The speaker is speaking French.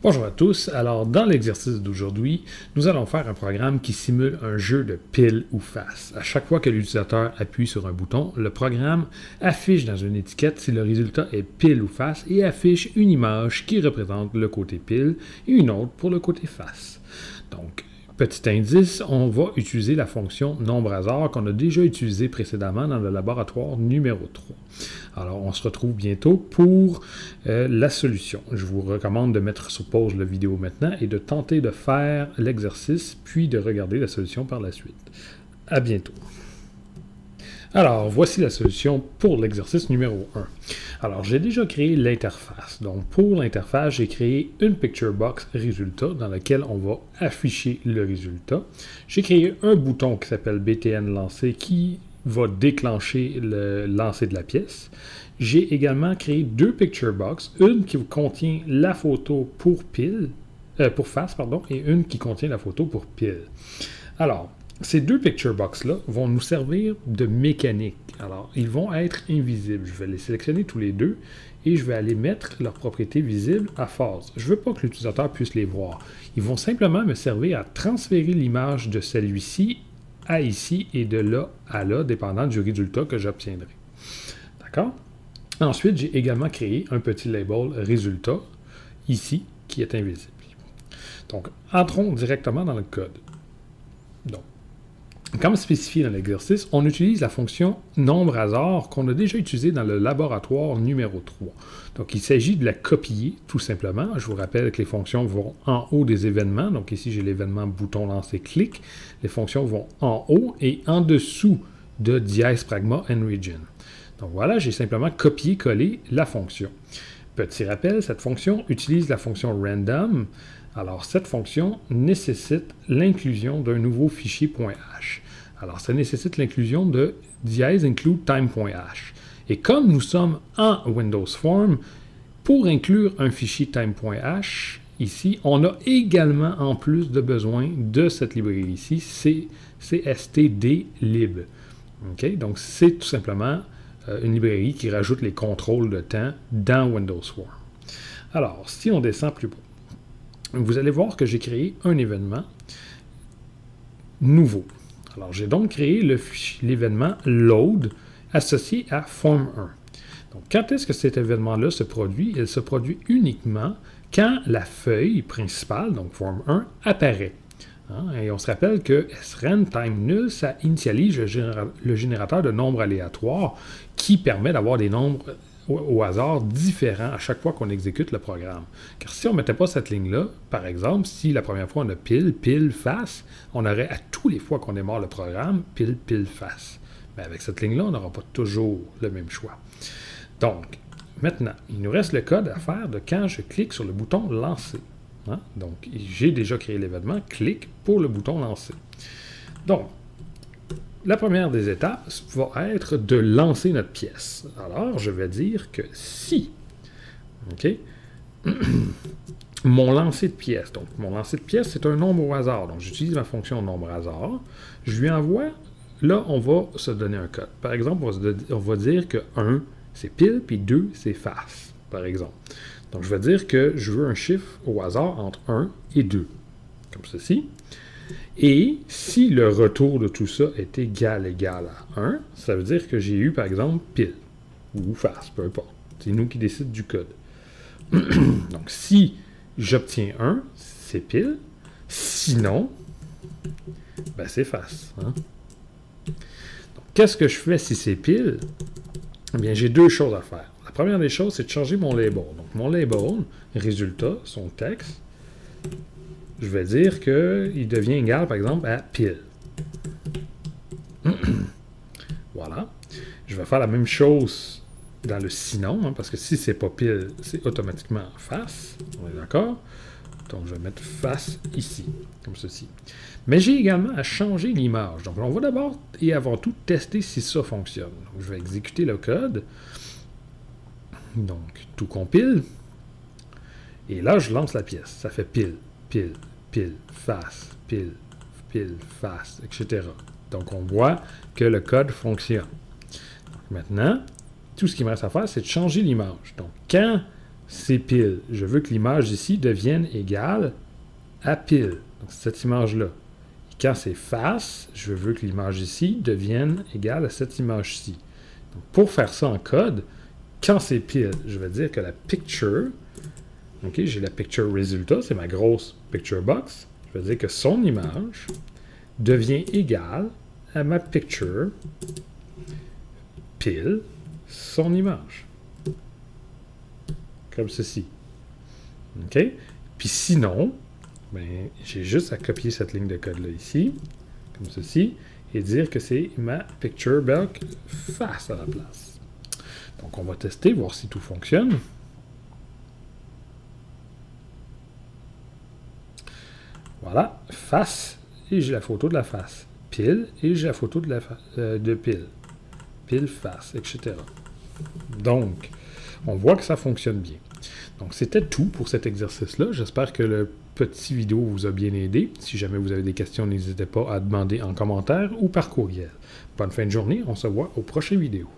Bonjour à tous. Alors, dans l'exercice d'aujourd'hui, nous allons faire un programme qui simule un jeu de pile ou face. À chaque fois que l'utilisateur appuie sur un bouton, le programme affiche dans une étiquette si le résultat est pile ou face et affiche une image qui représente le côté pile et une autre pour le côté face. Donc, petit indice, on va utiliser la fonction nombre hasard qu'on a déjà utilisée précédemment dans le laboratoire numéro 3. Alors, on se retrouve bientôt pour la solution. Je vous recommande de mettre sur pause la vidéo maintenant et de tenter de faire l'exercice, puis de regarder la solution par la suite. À bientôt. Alors, voici la solution pour l'exercice numéro 1. Alors, j'ai déjà créé l'interface. Donc, pour l'interface, j'ai créé une picture box résultat dans laquelle on va afficher le résultat. J'ai créé un bouton qui s'appelle BTN lancer qui va déclencher le lancer de la pièce. J'ai également créé deux picture box, une qui contient la photo pour face, et une qui contient la photo pour pile. Alors, ces deux picture box-là vont nous servir de mécanique. Alors, ils vont être invisibles. Je vais les sélectionner tous les deux et je vais aller mettre leurs propriétés visibles à phase. Je ne veux pas que l'utilisateur puisse les voir. Ils vont simplement me servir à transférer l'image de celui-ci à ici et de là à là, dépendant du résultat que j'obtiendrai. D'accord? Ensuite, j'ai également créé un petit label résultat, ici, qui est invisible. Donc, entrons directement dans le code. Donc, comme spécifié dans l'exercice, on utilise la fonction nombre hasard qu'on a déjà utilisée dans le laboratoire numéro 3. Donc, il s'agit de la copier, tout simplement. Je vous rappelle que les fonctions vont en haut des événements. Donc, ici, j'ai l'événement bouton lancer clic. Les fonctions vont en haut et en dessous de dièse pragma and region. Donc, voilà, j'ai simplement copié-collé la fonction. Petit rappel, cette fonction utilise la fonction random. Alors, cette fonction nécessite l'inclusion d'un nouveau fichier .h. Alors, ça nécessite l'inclusion de dièse include time.h. Et comme nous sommes en Windows Form, pour inclure un fichier time.h, ici, on a également en plus de besoin de cette librairie ici, c'est cstdlib. Okay? Donc, c'est tout simplement une librairie qui rajoute les contrôles de temps dans Windows Form. Alors, si on descend plus bas, vous allez voir que j'ai créé un événement nouveau. Alors, j'ai donc créé l'événement load associé à form 1. Donc, quand est-ce que cet événement-là se produit? Il se produit uniquement quand la feuille principale, donc form 1, apparaît. Et on se rappelle que srun time null, ça initialise le générateur de nombres aléatoires qui permet d'avoir des nombres au hasard différents à chaque fois qu'on exécute le programme. Car si on ne mettait pas cette ligne-là, par exemple, si la première fois on a pile, pile, face, on aurait à tous les fois qu'on démarre le programme, pile, pile, face. Mais avec cette ligne-là, on n'aura pas toujours le même choix. Donc, maintenant, il nous reste le code à faire de quand je clique sur le bouton lancer. Donc, j'ai déjà créé l'événement, clique pour le bouton lancer. Donc, la première des étapes va être de lancer notre pièce. Alors, je vais dire que si, mon lancer de pièce, donc mon lancer de pièce, c'est un nombre au hasard. Donc, j'utilise ma fonction nombre hasard. Je lui envoie, là, on va se donner un code. Par exemple, on va dire que 1, c'est pile, puis 2, c'est face, par exemple. Donc, je vais dire que je veux un chiffre au hasard entre 1 et 2, comme ceci. Et si le retour de tout ça est égal à 1, ça veut dire que j'ai eu, par exemple, pile ou face, peu importe. C'est nous qui décidons du code. Donc, si j'obtiens 1, c'est pile. Sinon, ben, c'est face. Qu'est-ce que je fais si c'est pile? Eh bien, j'ai deux choses à faire. La première des choses, c'est de changer mon label. Donc, mon label, résultat, son texte, je vais dire qu'il devient égal, par exemple, à pile. Voilà. Je vais faire la même chose dans le sinon, parce que si c'est pas pile, c'est automatiquement face. On est d'accord? Donc, je vais mettre face ici, comme ceci. Mais j'ai également à changer l'image. Donc, on va d'abord et avant tout tester si ça fonctionne. Donc, je vais exécuter le code. Donc, tout compile. Et là, je lance la pièce. Ça fait pile, pile, pile, face, pile, pile, face, etc. Donc, on voit que le code fonctionne. Donc, maintenant, tout ce qu'il me reste à faire, c'est de changer l'image. Donc, quand c'est pile. Je veux que l'image ici devienne égale à pile. Donc, cette image-là. Quand c'est face, je veux que l'image ici devienne égale à cette image-ci. Donc, pour faire ça en code, quand c'est pile, je vais dire que la picture, ok, j'ai la picture résultat, c'est ma grosse picture box. Je vais dire que son image devient égale à ma picture pile son image. Comme ceci. OK? Puis sinon, ben, j'ai juste à copier cette ligne de code-là ici, comme ceci, et dire que c'est ma picture box face à la place. Donc, on va tester, voir si tout fonctionne. Voilà, face, et j'ai la photo de la face. Pile, et j'ai la photo de pile. Pile, face, etc. Donc, on voit que ça fonctionne bien. Donc, c'était tout pour cet exercice-là. J'espère que le petit vidéo vous a bien aidé. Si jamais vous avez des questions, n'hésitez pas à demander en commentaire ou par courriel. Bonne fin de journée, on se voit aux prochaines vidéos.